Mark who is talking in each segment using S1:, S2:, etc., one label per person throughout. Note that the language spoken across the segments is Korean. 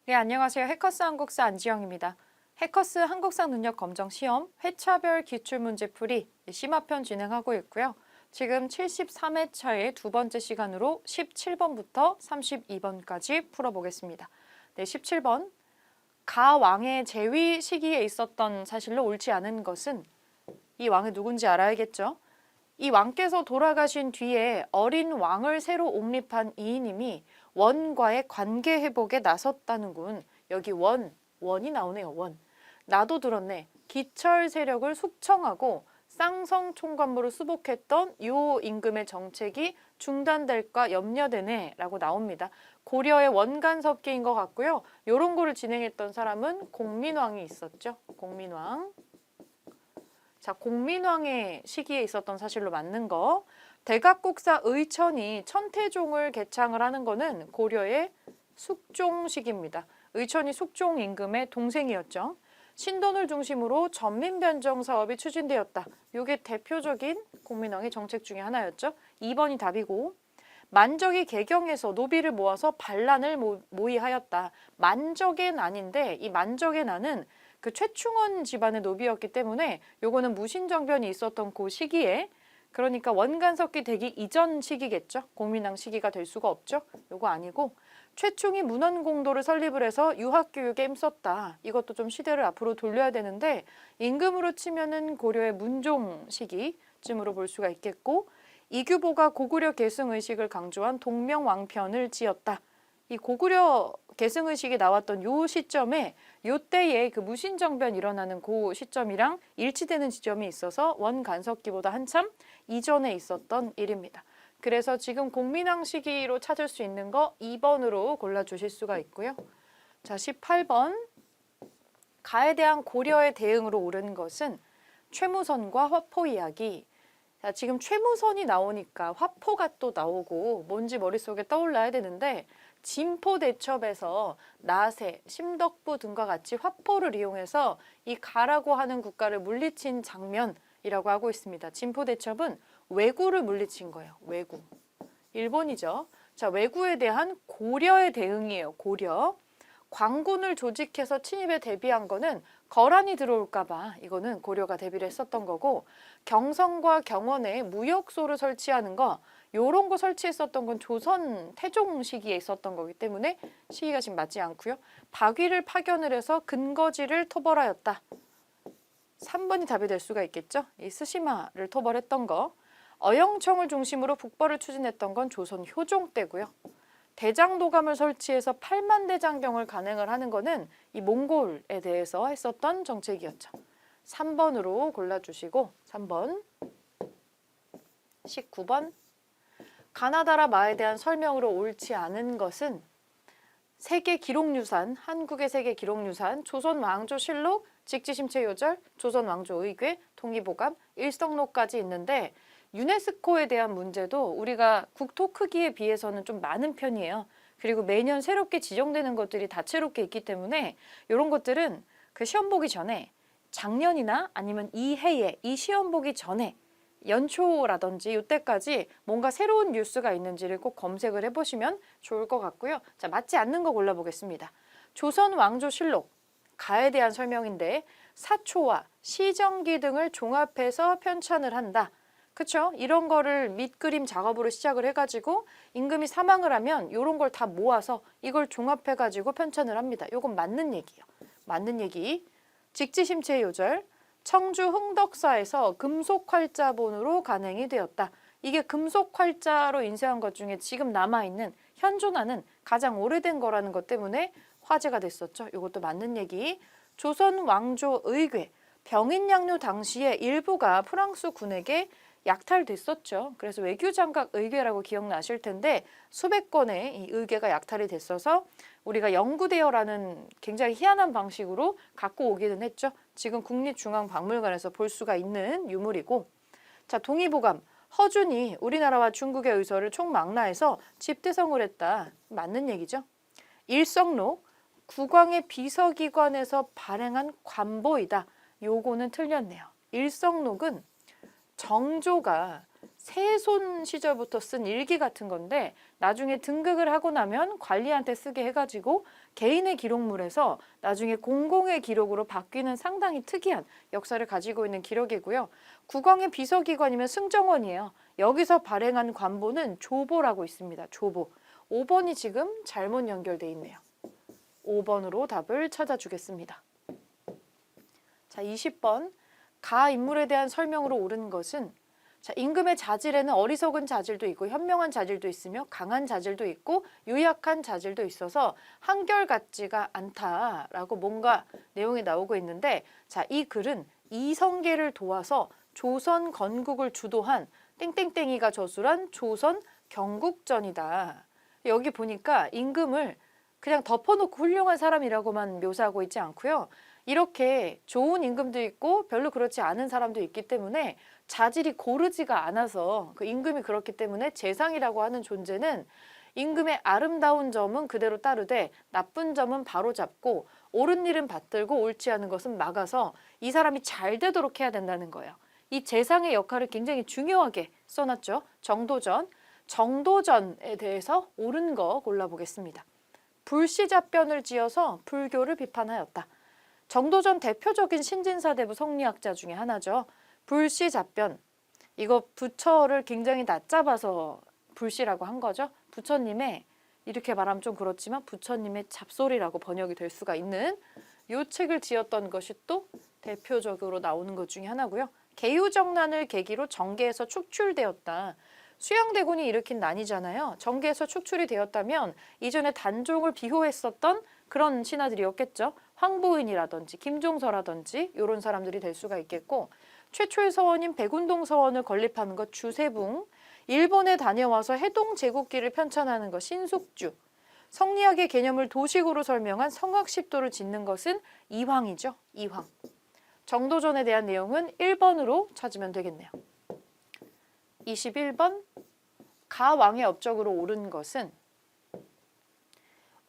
S1: 네, 안녕하세요. 해커스 한국사 안지영입니다. 해커스 한국사 능력 검정 시험 회차별 기출문제풀이 심화편 진행하고 있고요. 지금 73회차의 두 번째 시간으로 17번부터 32번까지 풀어보겠습니다. 네, 17번. 가 왕의 재위 시기에 있었던 사실로 옳지 않은 것은 이 왕이 누군지 알아야겠죠. 이 왕께서 돌아가신 뒤에 어린 왕을 새로 옹립한 이인임이 원과의 관계 회복에 나섰다는군. 여기 원이 나오네요. 원. 나도 들었네. 기철 세력을 숙청하고 쌍성 총관부를 수복했던 요 임금의 정책이 중단될까 염려되네 라고 나옵니다. 고려의 원간섭기인 것 같고요. 요런 거를 진행했던 사람은 공민왕이 있었죠. 공민왕. 자, 공민왕의 시기에 있었던 사실로 맞는 거. 대각국사 의천이 천태종을 개창을 하는 거는 고려의 숙종 시기입니다. 의천이 숙종 임금의 동생이었죠. 신돈을 중심으로 전민변정 사업이 추진되었다. 이게 대표적인 공민왕의 정책 중에 하나였죠. 2번이 답이고. 만적이 개경에서 노비를 모아서 반란을 모의하였다. 만적의 난인데 이 만적의 난은 그 최충원 집안의 노비였기 때문에 요거는 무신정변이 있었던 그 시기에, 그러니까 원간섭기 되기 이전 시기겠죠. 공민왕 시기가 될 수가 없죠. 요거 아니고 최충이 문헌공도를 설립을 해서 유학교육에 힘썼다. 이것도 좀 시대를 앞으로 돌려야 되는데 임금으로 치면은 고려의 문종 시기쯤으로 볼 수가 있겠고, 이규보가 고구려 계승의식을 강조한 동명왕편을 지었다. 이 고구려 계승의식이 나왔던 요 시점에 요때에 그 무신정변 일어나는 그 시점이랑 일치되는 지점이 있어서 원간섭기보다 한참 이전에 있었던 일입니다. 그래서 지금 공민왕 시기로 찾을 수 있는 거 2번으로 골라주실 수가 있고요. 자, 18번. 가에 대한 고려의 대응으로 옳은 것은 최무선과 화포 이야기. 자, 지금 최무선이 나오니까 화포가 또 나오고 뭔지 머릿속에 떠올라야 되는데, 진포대첩에서 나세, 심덕부 등과 같이 화포를 이용해서 이 가라고 하는 국가를 물리친 장면이라고 하고 있습니다. 진포대첩은 왜구를 물리친 거예요. 왜구. 일본이죠. 자, 왜구에 대한 고려의 대응이에요. 고려. 광군을 조직해서 침입에 대비한 거는 거란이 들어올까 봐 이거는 고려가 대비를 했었던 거고, 경성과 경원에 무역소를 설치하는 거, 요런 거 설치했었던 건 조선 태종 시기에 있었던 거기 때문에 시기가 지금 맞지 않고요. 박위를 파견을 해서 근거지를 토벌하였다. 3번이 답이 될 수가 있겠죠. 이 스시마를 토벌했던 거. 어영청을 중심으로 북벌을 추진했던 건 조선 효종 때고요. 대장도감을 설치해서 8만 대장경을 간행을 하는 거는 이 몽골에 대해서 했었던 정책이었죠. 3번으로 골라주시고, 3번. 19번. 가나다라 마에 대한 설명으로 옳지 않은 것은 세계 기록유산, 한국의 세계 기록유산, 조선왕조실록, 직지심체요절, 조선왕조의궤, 통일보감, 일성록까지 있는데, 유네스코에 대한 문제도 우리가 국토 크기에 비해서는 좀 많은 편이에요. 그리고 매년 새롭게 지정되는 것들이 다채롭게 있기 때문에 이런 것들은 그 시험 보기 전에 작년이나 아니면 이 해에 이 시험 보기 전에 연초라든지 이때까지 뭔가 새로운 뉴스가 있는지를 꼭 검색을 해보시면 좋을 것 같고요. 자, 맞지 않는 거 골라보겠습니다. 조선왕조실록, 가에 대한 설명인데 사초와 시정기 등을 종합해서 편찬을 한다. 그쵸? 이런 거를 밑그림 작업으로 시작을 해가지고 임금이 사망을 하면 이런 걸 다 모아서 이걸 종합해가지고 편찬을 합니다. 이건 맞는 얘기예요. 맞는 얘기. 직지심체요절, 청주 흥덕사에서 금속활자본으로 간행이 되었다. 이게 금속활자로 인쇄한 것 중에 지금 남아있는 현존하는 가장 오래된 거라는 것 때문에 화제가 됐었죠. 이것도 맞는 얘기. 조선 왕조 의궤, 병인양요 당시에 일부가 프랑스 군에게 약탈됐었죠. 그래서 외교장각 의궤라고 기억나실 텐데 수백 건의 이 의궤가 약탈이 됐어서 우리가 영구대여라는 굉장히 희한한 방식으로 갖고 오기는 했죠. 지금 국립중앙박물관에서 볼 수가 있는 유물이고, 자, 동의보감. 허준이 우리나라와 중국의 의서를 총망라해서 집대성을 했다. 맞는 얘기죠. 일성록, 국왕의 비서기관에서 발행한 관보이다. 요거는 틀렸네요. 일성록은 정조가 세손 시절부터 쓴 일기 같은 건데 나중에 등극을 하고 나면 관리한테 쓰게 해가지고 개인의 기록물에서 나중에 공공의 기록으로 바뀌는 상당히 특이한 역사를 가지고 있는 기록이고요. 국왕의 비서기관이면 승정원이에요. 여기서 발행한 관보는 조보라고 있습니다. 조보. 5번이 지금 잘못 연결돼 있네요. 5번으로 답을 찾아주겠습니다. 자, 20번. 가 인물에 대한 설명으로 옳은 것은 자, 임금의 자질에는 어리석은 자질도 있고 현명한 자질도 있으며 강한 자질도 있고 유약한 자질도 있어서 한결같지가 않다라고 뭔가 내용이 나오고 있는데 자, 이 글은 이성계를 도와서 조선 건국을 주도한 땡땡땡이가 저술한 조선 경국전이다. 여기 보니까 임금을 그냥 덮어놓고 훌륭한 사람이라고만 묘사하고 있지 않고요. 이렇게 좋은 임금도 있고 별로 그렇지 않은 사람도 있기 때문에 자질이 고르지가 않아서 그 임금이 그렇기 때문에 재상이라고 하는 존재는 임금의 아름다운 점은 그대로 따르되 나쁜 점은 바로잡고 옳은 일은 받들고 옳지 않은 것은 막아서 이 사람이 잘 되도록 해야 된다는 거예요. 이 재상의 역할을 굉장히 중요하게 써놨죠. 정도전. 정도전에 대해서 옳은 거 골라보겠습니다. 불시잡변을 지어서 불교를 비판하였다. 정도전 대표적인 신진사대부 성리학자 중에 하나죠. 불시잡변. 이거 부처를 굉장히 낮잡아서 불시라고 한 거죠. 부처님의 이렇게 말하면 좀 그렇지만 부처님의 잡소리라고 번역이 될 수가 있는 이 책을 지었던 것이 또 대표적으로 나오는 것 중에 하나고요. 계유정난을 계기로 정계에서 축출되었다. 수양대군이 일으킨 난이잖아요. 정계에서 축출이 되었다면 이전에 단종을 비호했었던 그런 신하들이었겠죠. 황보인이라든지 김종서라든지 이런 사람들이 될 수가 있겠고 최초의 서원인 백운동 서원을 건립하는 것 주세붕, 일본에 다녀와서 해동 제국기를 편찬하는 것 신숙주, 성리학의 개념을 도식으로 설명한 성학십도를 짓는 것은 이황이죠. 이황. 정도전에 대한 내용은 1번으로 찾으면 되겠네요. 21번 가왕의 업적으로 옳은 것은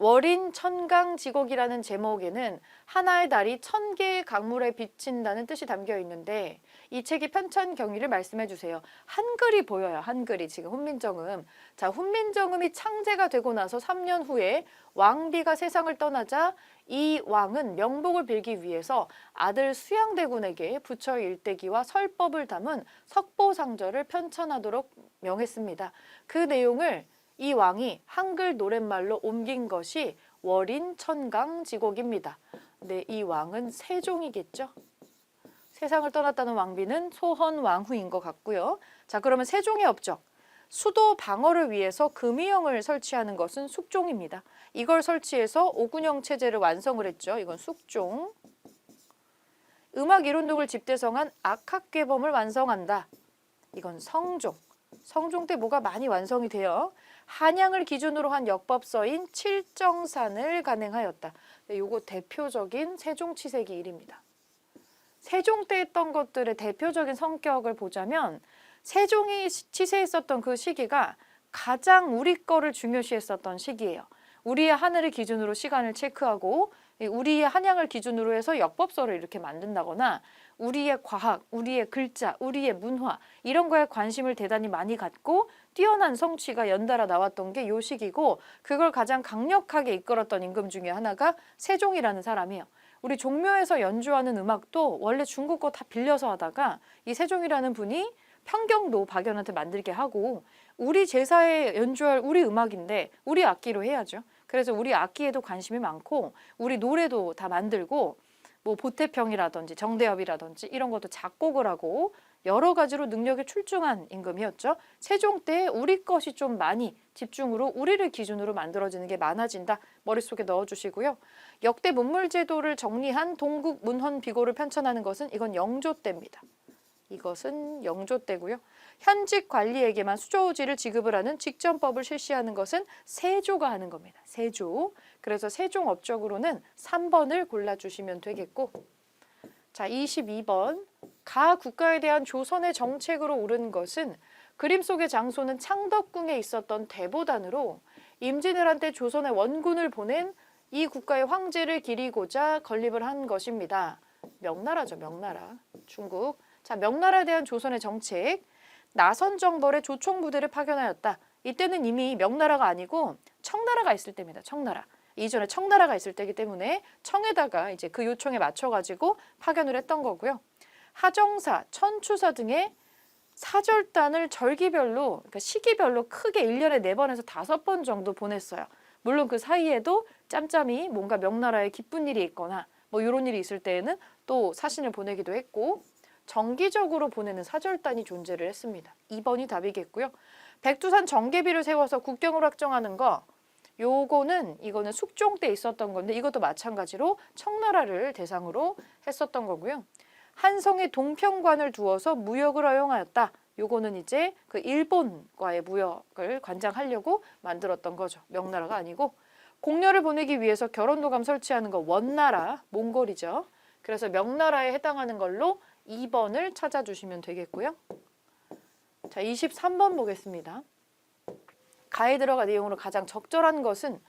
S1: 월인 천강지곡이라는 제목에는 하나의 달이 1000개의 강물에 비친다는 뜻이 담겨 있는데 이 책의 편찬 경위를 말씀해 주세요. 한글이 보여요. 한글이 지금 훈민정음. 자, 훈민정음이 창제가 되고 나서 3년 후에 왕비가 세상을 떠나자 이 왕은 명복을 빌기 위해서 아들 수양대군에게 부처의 일대기와 설법을 담은 석보상절을 편찬하도록 명했습니다. 그 내용을 이 왕이 한글 노랫말로 옮긴 것이 월인 천강지곡입니다. 네, 이 왕은 세종이겠죠. 세상을 떠났다는 왕비는 소헌왕후인 것 같고요. 자, 그러면 세종의 업적. 수도 방어를 위해서 금이형을 설치하는 것은 숙종입니다. 이걸 설치해서 오군형 체제를 완성을 했죠. 이건 숙종. 음악 이론 등을 집대성한 악학계범을 완성한다. 이건 성종. 성종 때 뭐가 많이 완성이 돼요. 한양을 기준으로 한 역법서인 칠정산을 간행하였다. 요거 대표적인 세종치세기 일입니다. 세종 때 했던 것들의 대표적인 성격을 보자면 세종이 치세했었던 그 시기가 가장 우리 거를 중요시했었던 시기예요. 우리의 하늘을 기준으로 시간을 체크하고 우리의 한양을 기준으로 해서 역법서를 이렇게 만든다거나 우리의 과학, 우리의 글자, 우리의 문화 이런 거에 관심을 대단히 많이 갖고 뛰어난 성취가 연달아 나왔던 게 요 시기고 그걸 가장 강력하게 이끌었던 임금 중에 하나가 세종이라는 사람이에요. 우리 종묘에서 연주하는 음악도 원래 중국 거 다 빌려서 하다가 이 세종이라는 분이 평경도 박연한테 만들게 하고 우리 제사에 연주할 우리 음악인데 우리 악기로 해야죠. 그래서 우리 악기에도 관심이 많고 우리 노래도 다 만들고 뭐 보태평이라든지 정대협이라든지 이런 것도 작곡을 하고 여러 가지로 능력이 출중한 임금이었죠. 세종 때 우리 것이 좀 많이 집중으로 우리를 기준으로 만들어지는 게 많아진다. 머릿속에 넣어주시고요. 역대 문물제도를 정리한 동국 문헌 비고를 편찬하는 것은 이건 영조 때입니다. 이것은 영조 때고요. 현직 관리에게만 수조지를 지급을 하는 직전법을 실시하는 것은 세조가 하는 겁니다. 세조. 그래서 세종 업적으로는 3번을 골라주시면 되겠고 자, 22번 가 국가에 대한 조선의 정책으로 옳은 것은 그림 속의 장소는 창덕궁에 있었던 대보단으로 임진왜란 때 조선의 원군을 보낸 이 국가의 황제를 기리고자 건립을 한 것입니다. 명나라죠. 명나라. 중국. 자, 명나라에 대한 조선의 정책. 나선정벌에 조총부대를 파견하였다. 이때는 이미 명나라가 아니고 청나라가 있을 때입니다. 청나라. 이전에 청나라가 있을 때이기 때문에 청에다가 이제 그 요청에 맞춰가지고 파견을 했던 거고요. 하정사, 천추사 등의 사절단을 절기별로, 그러니까 시기별로 크게 1년에 4번에서 5번 정도 보냈어요. 물론 그 사이에도 짬짬이 뭔가 명나라에 기쁜 일이 있거나 뭐 이런 일이 있을 때에는 또 사신을 보내기도 했고 정기적으로 보내는 사절단이 존재를 했습니다. 2번이 답이겠고요. 백두산 정계비를 세워서 국경을 확정하는 거 이거는 숙종 때 있었던 건데 이것도 마찬가지로 청나라를 대상으로 했었던 거고요. 한성에 동평관을 두어서 무역을 허용하였다. 요거는 이제 그 일본과의 무역을 관장하려고 만들었던 거죠. 명나라가 아니고 공녀를 보내기 위해서 결혼도감 설치하는 거 원나라, 몽골이죠. 그래서 명나라에 해당하는 걸로 2번을 찾아주시면 되겠고요. 자, 23번 보겠습니다. 가에 들어가 내용으로 가장 적절한 것은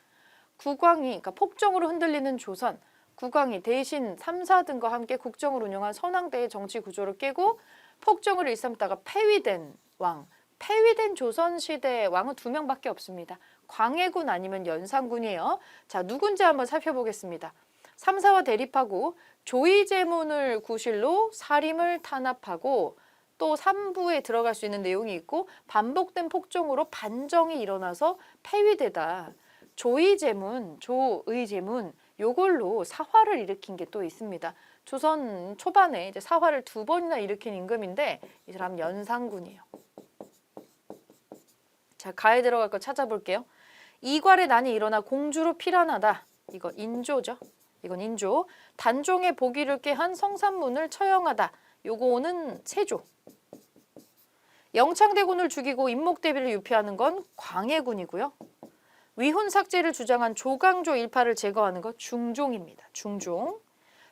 S1: 국왕이, 그러니까 폭정으로 흔들리는 조선, 국왕이 대신 3사 등과 함께 국정을 운영한 선왕대의 정치 구조를 깨고 폭정을 일삼다가 폐위된 왕, 폐위된 조선시대의 왕은 2명밖에 없습니다. 광해군 아니면 연산군이에요. 자, 누군지 한번 살펴보겠습니다. 3사와 대립하고 조의제문을 구실로 사림을 탄압하고 또 3부에 들어갈 수 있는 내용이 있고 반복된 폭정으로 반정이 일어나서 폐위되다. 조의제문, 조의제문 요걸로 사화를 일으킨 게 또 있습니다. 조선 초반에 이제 사화를 2번이나 일으킨 임금인데 이 사람 연산군이에요. 자, 가에 들어갈 거 찾아볼게요. 이괄의 난이 일어나 공주로 피란하다. 이거 인조죠. 이건 인조. 단종의 보기를 깨한 성산문을 처형하다. 요거는 세조. 영창대군을 죽이고 임목대비를 유폐하는 건 광해군이고요. 위훈 삭제를 주장한 조강조 일파를 제거하는 것 중종입니다. 중종.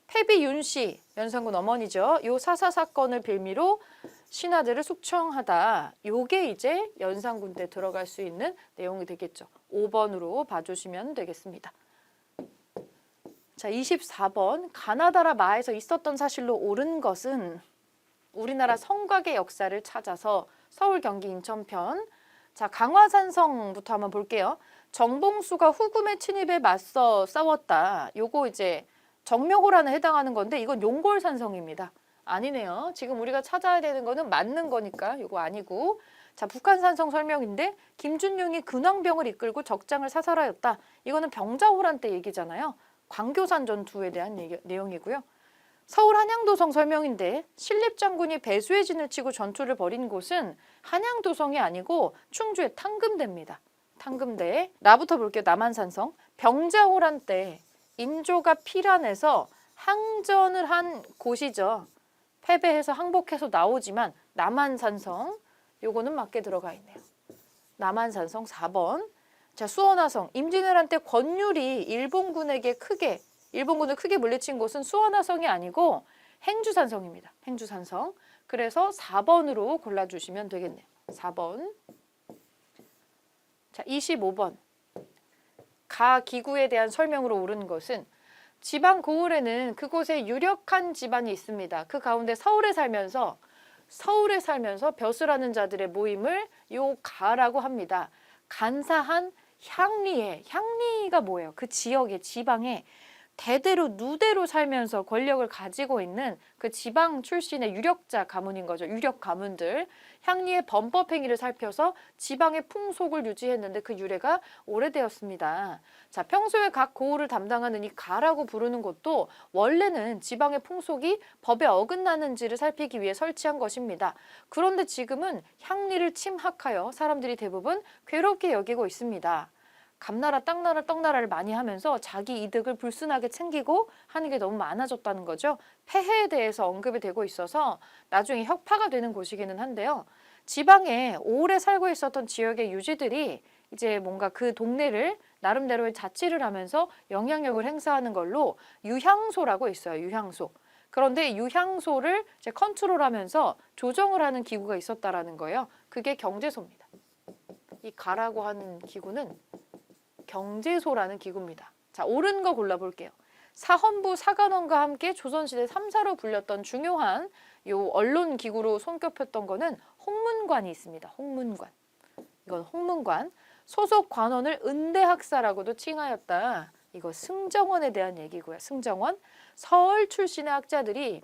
S1: 패비 윤씨, 연산군 어머니죠. 요 사사 사건을 빌미로 신하들을 숙청하다. 요게 이제 연산군 때 들어갈 수 있는 내용이 되겠죠. 5번으로 봐주시면 되겠습니다. 자, 24번. 가나다라 마에서 있었던 사실로 옳은 것은 우리나라 성곽의 역사를 찾아서 서울, 경기, 인천편. 자, 강화산성부터 한번 볼게요. 정봉수가 후금의 침입에 맞서 싸웠다. 요거 이제 정묘호란에 해당하는 건데 이건 용골산성입니다. 아니네요. 지금 우리가 찾아야 되는 거는 맞는 거니까 요거 아니고. 자, 북한산성 설명인데 김준용이 근황병을 이끌고 적장을 사살하였다. 이거는 병자호란 때 얘기잖아요. 광교산 전투에 대한 내용이고요. 서울 한양도성 설명인데 신립장군이 배수의 진을 치고 전투를 벌인 곳은 한양도성이 아니고 충주의 탕금대입니다. 탕금대. 나부터 볼게요. 남한산성. 병자호란 때 인조가 피란해서 항전을 한 곳이죠. 패배해서 항복해서 나오지만 남한산성. 요거는 맞게 들어가 있네요. 남한산성 4번. 자, 수원화성. 임진왜란 때 권율이 일본군을 크게 물리친 곳은 수원화성이 아니고 행주산성입니다. 행주산성. 그래서 4번으로 골라주시면 되겠네요. 4번. 자, 25번. 가 기구에 대한 설명으로 옳은 것은 지방 고을에는 그곳에 유력한 집안이 있습니다. 그 가운데 서울에 살면서 벼슬하는 자들의 모임을 요 가라고 합니다. 간사한 향리가 뭐예요? 그 지역의 지방에 대대로 누대로 살면서 권력을 가지고 있는 그 지방 출신의 유력자 가문인 거죠. 유력 가문들. 향리의 범법 행위를 살펴서 지방의 풍속을 유지했는데 그 유래가 오래되었습니다. 자, 평소에 각 고을을 담당하는 이 가라고 부르는 곳도 원래는 지방의 풍속이 법에 어긋나는지를 살피기 위해 설치한 것입니다. 그런데 지금은 향리를 침학하여 사람들이 대부분 괴롭게 여기고 있습니다. 감나라, 땅나라, 떡나라를 많이 하면서 자기 이득을 불순하게 챙기고 하는 게 너무 많아졌다는 거죠. 폐해에 대해서 언급이 되고 있어서 나중에 혁파가 되는 곳이기는 한데요. 지방에 오래 살고 있었던 지역의 유지들이 이제 뭔가 그 동네를 나름대로의 자치를 하면서 영향력을 행사하는 걸로 유향소라고 있어요. 유향소. 그런데 유향소를 이제 컨트롤하면서 조정을 하는 기구가 있었다라는 거예요. 그게 경제소입니다. 이 가라고 하는 기구는 경제소라는 기구입니다. 자, 옳은 거 골라볼게요. 사헌부 사관원과 함께 조선시대 3사로 불렸던 중요한 요 언론 기구로 손꼽혔던 거는 홍문관이 있습니다. 홍문관. 이건 홍문관. 소속 관원을 은대학사라고도 칭하였다. 이거 승정원에 대한 얘기고요. 승정원. 서울 출신의 학자들이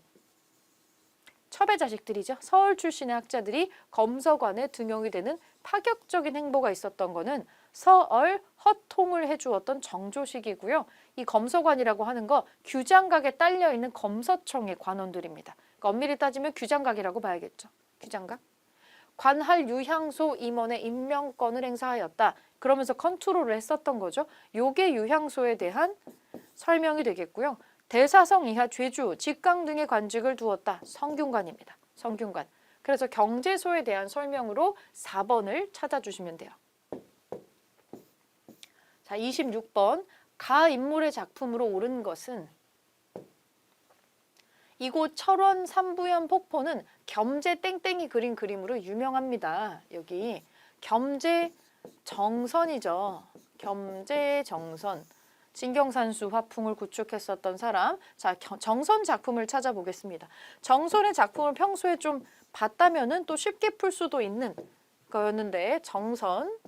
S1: 첩의 자식들이죠. 서울 출신의 학자들이 검서관에 등용이 되는 파격적인 행보가 있었던 거는 서얼 허통을 해주었던 정조식이고요. 이 검서관이라고 하는 거 규장각에 딸려있는 검서청의 관원들입니다. 그러니까 엄밀히 따지면 규장각이라고 봐야겠죠. 규장각. 관할 유향소 임원의 임명권을 행사하였다. 그러면서 컨트롤을 했었던 거죠. 요게 유향소에 대한 설명이 되겠고요. 대사성 이하 죄주, 직강 등의 관직을 두었다. 성균관입니다. 성균관. 그래서 경제소에 대한 설명으로 4번을 찾아주시면 돼요. 자, 26번. 가 인물의 작품으로 옳은 것은 이곳 철원 삼부연 폭포는 겸재 땡땡이 그린 그림으로 유명합니다. 여기 겸재 정선이죠. 겸재 정선. 진경산수 화풍을 구축했었던 사람. 자, 정선 작품을 찾아보겠습니다. 정선의 작품을 평소에 좀 봤다면은 또 쉽게 풀 수도 있는 거였는데 정선.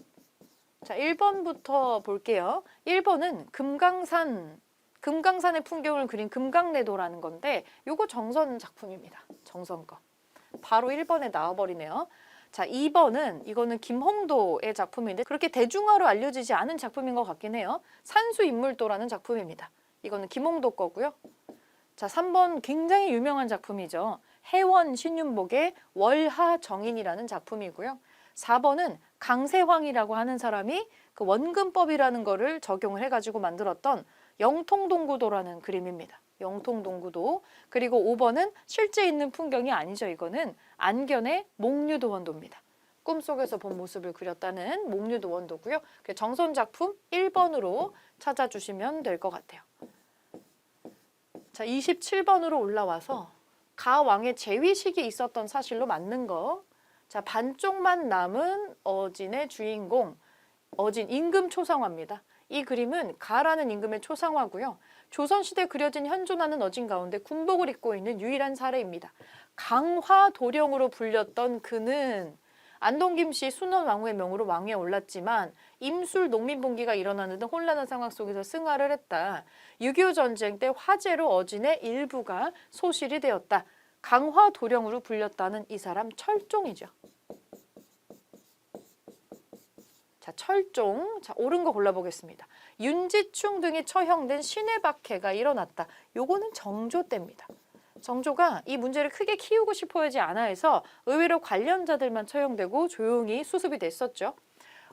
S1: 자, 1번부터 볼게요. 1번은 금강산의 풍경을 그린 금강래도라는 건데 요거 정선 작품입니다. 정선 거. 바로 1번에 나와버리네요. 자, 2번은 이거는 김홍도의 작품인데 그렇게 대중화로 알려지지 않은 작품인 것 같긴 해요. 산수인물도라는 작품입니다. 이거는 김홍도 거고요. 자, 3번 굉장히 유명한 작품이죠. 해원 신윤복의 월하정인이라는 작품이고요. 4번은 강세황이라고 하는 사람이 그 원근법이라는 거를 적용을 해가지고 만들었던 영통동구도라는 그림입니다. 영통동구도. 그리고 5번은 실제 있는 풍경이 아니죠. 이거는 안견의 목류도원도입니다. 꿈속에서 본 모습을 그렸다는 목류도원도고요. 정선 작품 1번으로 찾아주시면 될 것 같아요. 자, 27번으로 올라와서 가왕의 재위식이 있었던 사실로 맞는 거. 자, 반쪽만 남은 어진의 주인공, 어진 임금 초상화입니다. 이 그림은 가라는 임금의 초상화고요. 조선시대 그려진 현존하는 어진 가운데 군복을 입고 있는 유일한 사례입니다. 강화도령으로 불렸던 그는 안동김씨 순원왕후의 명으로 왕위에 올랐지만 임술 농민봉기가 일어나는 등 혼란한 상황 속에서 승하를 했다. 6.25 전쟁 때 화재로 어진의 일부가 소실이 되었다. 강화도령으로 불렸다는 이 사람 철종이죠. 자, 철종. 자, 옳은 거 골라보겠습니다. 윤지충 등이 처형된 신의 박해가 일어났다. 요거는 정조 때입니다. 정조가 이 문제를 크게 키우고 싶어 하지 않아 해서 의외로 관련자들만 처형되고 조용히 수습이 됐었죠.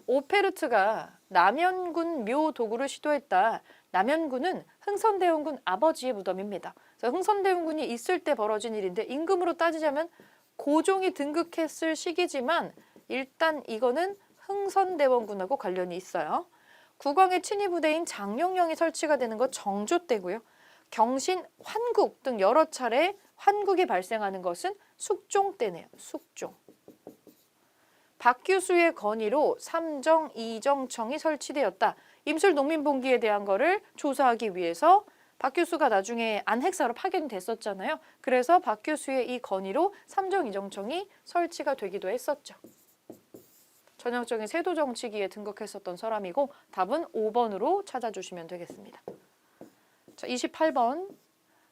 S1: 오페르트가 남연군 묘 도구를 시도했다. 남연군은 흥선대원군 아버지의 무덤입니다. 그래서 흥선대원군이 있을 때 벌어진 일인데 임금으로 따지자면 고종이 등극했을 시기지만 일단 이거는 흥선대원군하고 관련이 있어요. 국왕의 친위 부대인 장룡령이 설치가 되는 것 정조 때고요. 경신, 환국 등 여러 차례 환국이 발생하는 것은 숙종 때네요. 숙종. 박규수의 건의로 삼정 이정청이 설치되었다. 임술 농민봉기에 대한 거를 조사하기 위해서 박규수가 나중에 안핵사로 파견됐었잖아요. 그래서 박규수의 이 건의로 삼정 이정청이 설치가 되기도 했었죠. 전형적인 세도 정치기에 등극했었던 사람이고 답은 5번으로 찾아주시면 되겠습니다. 자, 28번.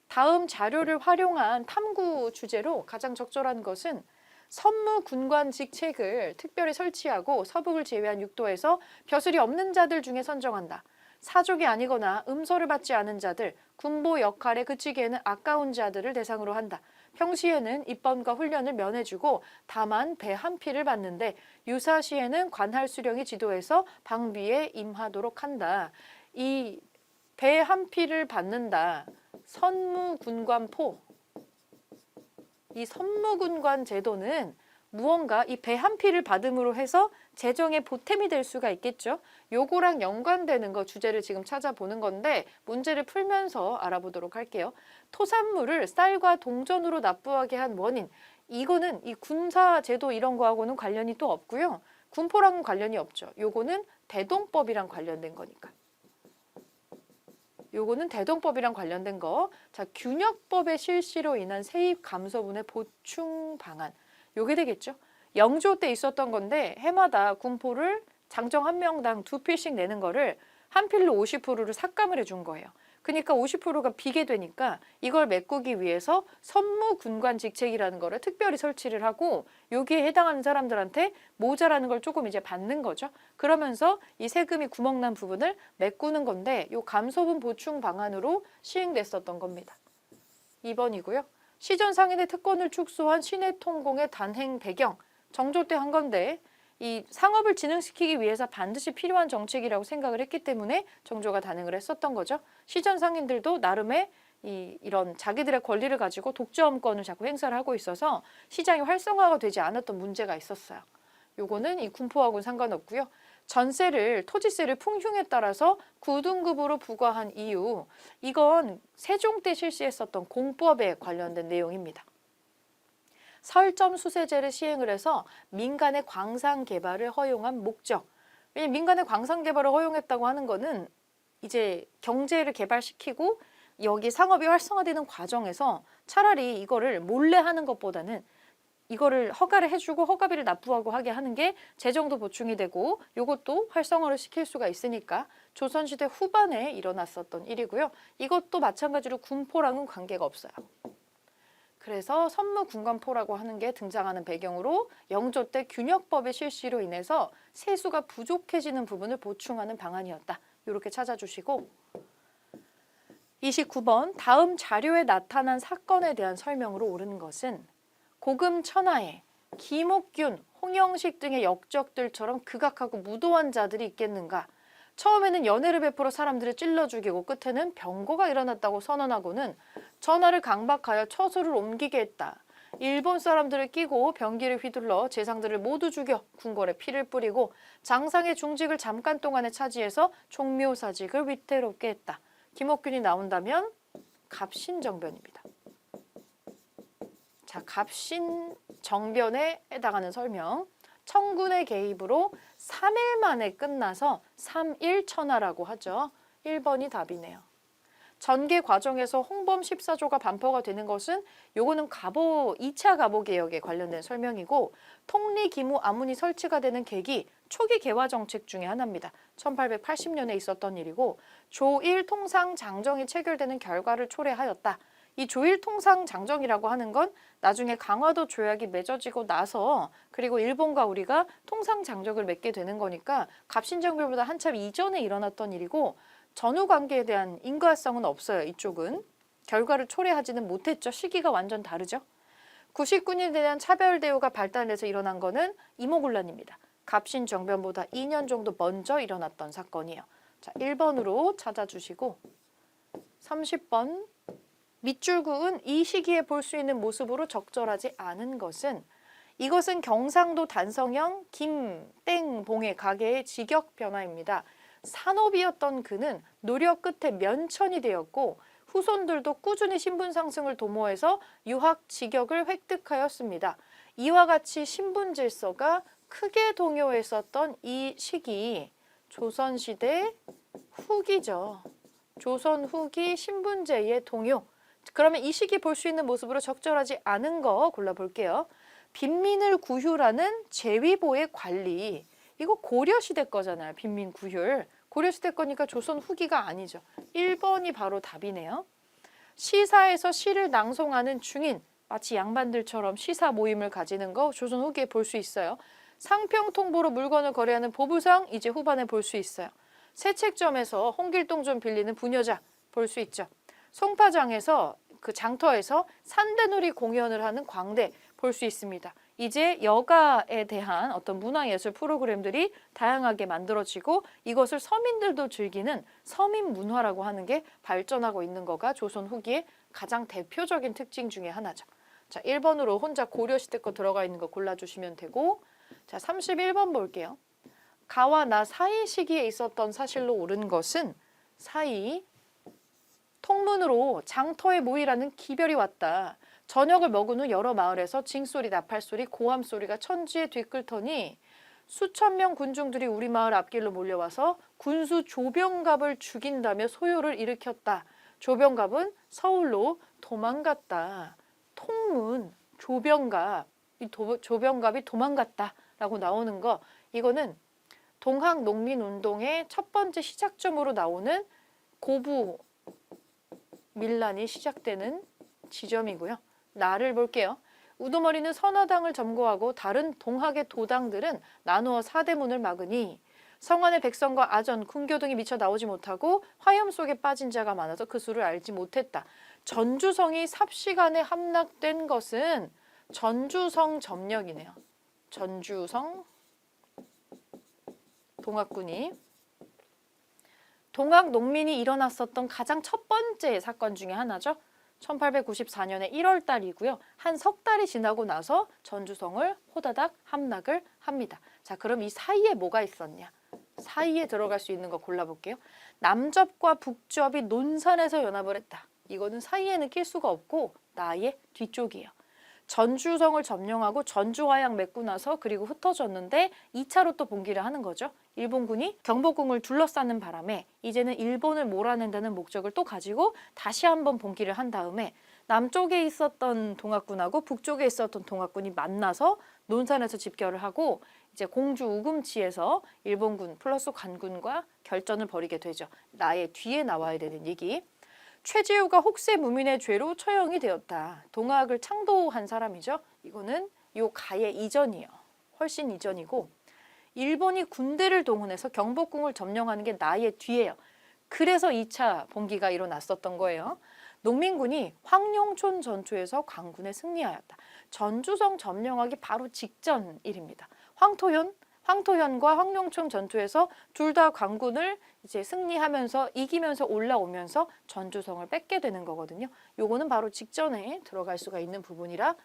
S1: 다음 자료를 활용한 탐구 주제로 가장 적절한 것은 선무군관 직책을 특별히 설치하고 서북을 제외한 육도에서 벼슬이 없는 자들 중에 선정한다. 사족이 아니거나 음서를 받지 않은 자들, 군보 역할에 그치기에는 아까운 자들을 대상으로 한다. 평시에는 입번과 훈련을 면해주고 다만 배 한 피를 받는데 유사시에는 관할 수령이 지도해서 방비에 임하도록 한다. 이 배 한 피를 받는다. 선무군관포. 이 선무군관 제도는 무언가 이 배 한 피를 받음으로 해서 재정의 보탬이 될 수가 있겠죠. 요거랑 연관되는 거 주제를 지금 찾아보는 건데 문제를 풀면서 알아보도록 할게요. 토산물을 쌀과 동전으로 납부하게 한 원인. 이거는 이 군사 제도 이런 거하고는 관련이 또 없고요. 군포랑은 관련이 없죠. 요거는 대동법이랑 관련된 거니까. 요거는 대동법이랑 관련된 거. 자, 균역법의 실시로 인한 세입 감소분의 보충 방안. 요게 되겠죠. 영조 때 있었던 건데 해마다 군포를 장정 한 명당 2필씩 내는 거를 한 필로 50%를 삭감을 해준 거예요. 그러니까 50%가 비게 되니까 이걸 메꾸기 위해서 선무군관 직책이라는 거를 특별히 설치를 하고 여기에 해당하는 사람들한테 모자라는 걸 조금 이제 받는 거죠. 그러면서 이 세금이 구멍난 부분을 메꾸는 건데 요 감소분 보충 방안으로 시행됐었던 겁니다. 2번이고요. 시전 상인의 특권을 축소한 시내통공의 단행 배경. 정조 때 한 건데 이 상업을 진흥시키기 위해서 반드시 필요한 정책이라고 생각을 했기 때문에 정조가 단행을 했었던 거죠. 시전 상인들도 나름의 이런 자기들의 권리를 가지고 독점권을 자꾸 행사를 하고 있어서 시장이 활성화가 되지 않았던 문제가 있었어요. 요거는 이 군포하고는 상관없고요. 전세를 토지세를 풍흉에 따라서 9등급으로 부과한 이유, 이건 세종 때 실시했었던 공법에 관련된 내용입니다. 설점 수세제를 시행을 해서 민간의 광산 개발을 허용한 목적. 왜냐면 민간의 광산 개발을 허용했다고 하는 거는 이제 경제를 개발시키고 여기 상업이 활성화되는 과정에서 차라리 이거를 몰래 하는 것보다는 이거를 허가를 해주고 허가비를 납부하고 하게 하는 게 재정도 보충이 되고 이것도 활성화를 시킬 수가 있으니까 조선시대 후반에 일어났었던 일이고요. 이것도 마찬가지로 군포랑은 관계가 없어요. 그래서 선무군관포라고 하는 게 등장하는 배경으로 영조 때 균역법의 실시로 인해서 세수가 부족해지는 부분을 보충하는 방안이었다. 이렇게 찾아주시고 29번 다음 자료에 나타난 사건에 대한 설명으로 옳은 것은 고금 천하에 김옥균, 홍영식 등의 역적들처럼 극악하고 무도한 자들이 있겠는가. 처음에는 연애를 베풀어 사람들을 찔러 죽이고 끝에는 병고가 일어났다고 선언하고는 전하를 강박하여 처소를 옮기게 했다. 일본 사람들을 끼고 병기를 휘둘러 재상들을 모두 죽여 궁궐에 피를 뿌리고 장상의 중직을 잠깐 동안에 차지해서 종묘사직을 위태롭게 했다. 김옥균이 나온다면 갑신정변입니다. 자, 갑신정변에 해당하는 설명. 청군의 개입으로 3일 만에 끝나서 3일천하라고 하죠. 1번이 답이네요. 전개 과정에서 홍범 14조가 반포가 되는 것은 요거는 2차 갑오 개혁에 관련된 설명이고 통리기무 아문이 설치가 되는 계기 초기 개화 정책 중에 하나입니다. 1880년에 있었던 일이고 조일 통상 장정이 체결되는 결과를 초래하였다. 이 조일 통상 장정이라고 하는 건 나중에 강화도 조약이 맺어지고 나서 그리고 일본과 우리가 통상 장정을 맺게 되는 거니까 갑신정변보다 한참 이전에 일어났던 일이고 전후 관계에 대한 인과성은 없어요. 이쪽은. 결과를 초래하지는 못했죠. 시기가 완전 다르죠. 구식군에 대한 차별 대우가 발달해서 일어난 거는 이모군란입니다. 갑신정변보다 2년 정도 먼저 일어났던 사건이에요. 자, 1번으로 찾아주시고 30번 밑줄구은 이 시기에 볼 수 있는 모습으로 적절하지 않은 것은 이것은 경상도 단성형 김땡봉의 가게의 직역 변화입니다. 산업이었던 그는 노력 끝에 면천이 되었고 후손들도 꾸준히 신분 상승을 도모해서 유학 직역을 획득하였습니다. 이와 같이 신분 질서가 크게 동요했었던 이 시기 조선시대 후기죠. 조선 후기 신분제의 동요. 그러면 이 시기 볼 수 있는 모습으로 적절하지 않은 거 골라볼게요. 빈민을 구휼하는 제위보의 관리. 이거 고려시대 거잖아요. 빈민구휼. 고려시대 거니까 조선 후기가 아니죠. 1번이 바로 답이네요. 시사에서 시를 낭송하는 중인. 마치 양반들처럼 시사 모임을 가지는 거 조선 후기에 볼 수 있어요. 상평통보로 물건을 거래하는 보부상 이제 후반에 볼 수 있어요. 새책점에서 홍길동 좀 빌리는 부녀자 볼 수 있죠. 송파장에서 그 장터에서 산대놀이 공연을 하는 광대 볼 수 있습니다. 이제 여가에 대한 어떤 문화예술 프로그램들이 다양하게 만들어지고 이것을 서민들도 즐기는 서민 문화라고 하는 게 발전하고 있는 거가 조선 후기의 가장 대표적인 특징 중에 하나죠. 자, 1번으로 혼자 고려시대 거 들어가 있는 거 골라주시면 되고 자, 31번 볼게요. 가와 나 사이 시기에 있었던 사실로 옳은 것은 사이 통문으로 장터에 모이라는 기별이 왔다. 저녁을 먹은 후 여러 마을에서 징소리, 나팔소리, 고함소리가 천지에 뒤끓더니 수천 명 군중들이 우리 마을 앞길로 몰려와서 군수 조병갑을 죽인다며 소요를 일으켰다. 조병갑은 서울로 도망갔다. 통문 조병갑, 조병갑이 도망갔다라고 나오는 거, 이거는 동학농민운동의 첫 번째 시작점으로 나오는 고부 밀란이 시작되는 지점이고요. 나를 볼게요. 우두머리는 선화당을 점거하고 다른 동학의 도당들은 나누어 사대문을 막으니 성안의 백성과 아전, 군교 등이 미쳐 나오지 못하고 화염 속에 빠진 자가 많아서 그 수를 알지 못했다. 전주성이 삽시간에 함락된 것은 전주성 점령이네요. 전주성 동학군이 동학 농민이 일어났었던 가장 첫 번째 사건 중에 하나죠. 1894년에 1월 달이고요. 한 석 달이 지나고 나서 전주성을 호다닥 함락을 합니다. 자, 그럼 이 사이에 뭐가 있었냐? 사이에 들어갈 수 있는 거 골라볼게요. 남접과 북접이 논산에서 연합을 했다. 이거는 사이에는 낄 수가 없고 나의 뒤쪽이에요. 전주성을 점령하고 전주화양 맺고 나서 그리고 흩어졌는데 2차로 또 봉기를 하는 거죠. 일본군이 경복궁을 둘러싸는 바람에 이제는 일본을 몰아낸다는 목적을 또 가지고 다시 한번 봉기를 한 다음에 남쪽에 있었던 동학군하고 북쪽에 있었던 동학군이 만나서 논산에서 집결을 하고 이제 공주 우금치에서 일본군 플러스 관군과 결전을 벌이게 되죠. 나의 뒤에 나와야 되는 얘기. 최지우가 혹세 무민의 죄로 처형이 되었다. 동학을 창도한 사람이죠. 이거는 요 가의 이전이에요. 훨씬 이전이고 일본이 군대를 동원해서 경복궁을 점령하는 게 나의 뒤에요. 그래서 2차 봉기가 일어났었던 거예요. 농민군이 황룡촌 전투에서 광군에 승리하였다. 전주성 점령하기 바로 직전 일입니다. 황토현과 황룡촌 전투에서 둘 다 광군을 이제 승리하면서 이기면서 올라오면서 전주성을 뺏게 되는 거거든요. 요거는 바로 직전에 들어갈 수가 있는 부분이라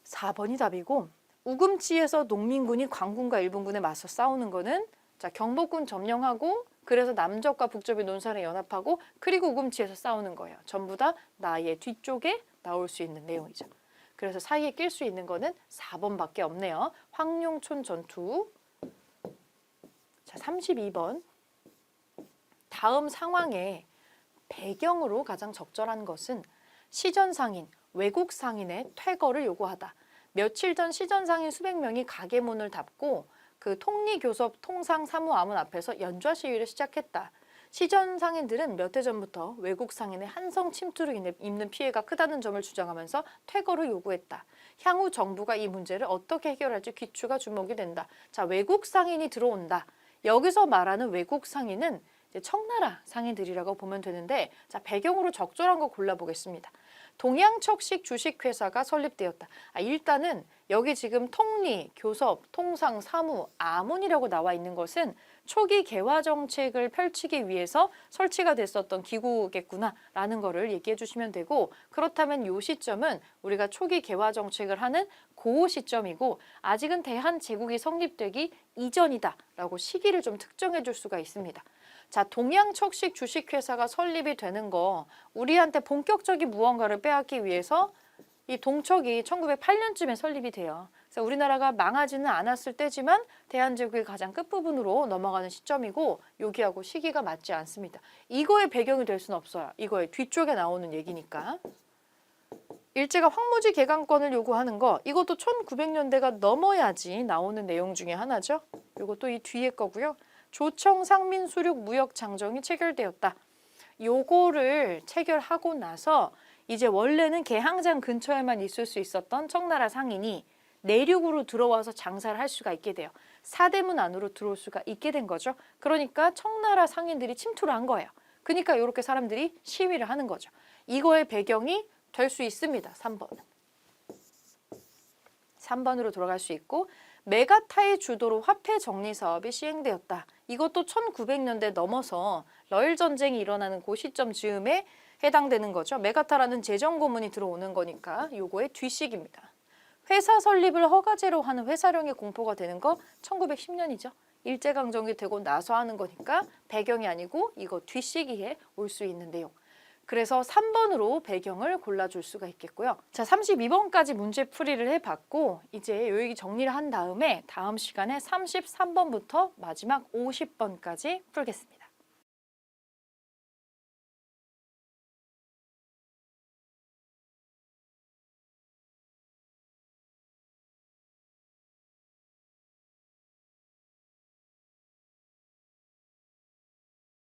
S1: 4번이 답이고, 우금치에서 농민군이 광군과 일본군에 맞서 싸우는 거는 자, 경복궁 점령하고 그래서 남접과 북접이 논산에 연합하고 그리고 우금치에서 싸우는 거예요. 전부 다 나의 뒤쪽에 나올 수 있는 내용이죠. 그래서 사이에 낄 수 있는 거는 4번밖에 없네요. 황룡촌 전투. 자, 32번. 다음 상황의 배경으로 가장 적절한 것은 시전상인, 외국 상인의 퇴거를 요구하다. 며칠 전 시전상인 수백 명이 가게 문을 닫고 그 통리교섭 통상사무암문 앞에서 연좌 시위를 시작했다. 시전 상인들은 몇 해 전부터 외국 상인의 한성 침투로 인해 입는 피해가 크다는 점을 주장하면서 퇴거를 요구했다. 향후 정부가 이 문제를 어떻게 해결할지 귀추가 주목이 된다. 자, 외국 상인이 들어온다. 여기서 말하는 외국 상인은 이제 청나라 상인들이라고 보면 되는데, 자, 배경으로 적절한 거 골라보겠습니다. 동양척식 주식회사가 설립되었다. 일단은 여기 지금 통리, 교섭, 통상, 사무, 아문이라고 나와 있는 것은 초기 개화 정책을 펼치기 위해서 설치가 됐었던 기구겠구나라는 거를 얘기해 주시면 되고, 그렇다면 이 시점은 우리가 초기 개화 정책을 하는 그 시점이고 아직은 대한제국이 성립되기 이전이다라고 시기를 좀 특정해 줄 수가 있습니다. 자, 동양척식 주식회사가 설립이 되는 거, 우리한테 본격적인 무언가를 빼앗기 위해서 이 동척이 1908년쯤에 설립이 돼요. 그래서 우리나라가 망하지는 않았을 때지만 대한제국의 가장 끝부분으로 넘어가는 시점이고 여기하고 시기가 맞지 않습니다. 이거의 배경이 될 수는 없어요. 이거의 뒤쪽에 나오는 얘기니까. 일제가 황무지 개강권을 요구하는 거, 이것도 1900년대가 넘어야지 나오는 내용 중에 하나죠. 이것도 이 뒤에 거고요. 조청 상민 수륙 무역 장정이 체결되었다. 요거를 체결하고 나서 이제 원래는 개항장 근처에만 있을 수 있었던 청나라 상인이 내륙으로 들어와서 장사를 할 수가 있게 돼요. 사대문 안으로 들어올 수가 있게 된 거죠. 그러니까 청나라 상인들이 침투를 한 거예요. 그러니까 이렇게 사람들이 시위를 하는 거죠. 이거의 배경이 될 수 있습니다. 3번은. 3번으로 돌아갈 수 있고, 메가타의 주도로 화폐 정리 사업이 시행되었다. 이것도 1900년대 넘어서 러일 전쟁이 일어나는 그 시점 즈음에 해당되는 거죠. 메가타라는 재정 고문이 들어오는 거니까 요거의 뒤식입니다. 회사 설립을 허가제로 하는 회사령의 공포가 되는 거 1910년이죠. 일제강점기 되고 나서 하는 거니까 배경이 아니고 이거 뒤시기에 올 수 있는 내용. 그래서 3번으로 배경을 골라줄 수가 있겠고요. 자, 32번까지 문제 풀이를 해봤고 이제 여기 정리를 한 다음에 다음 시간에 33번부터 마지막 50번까지 풀겠습니다.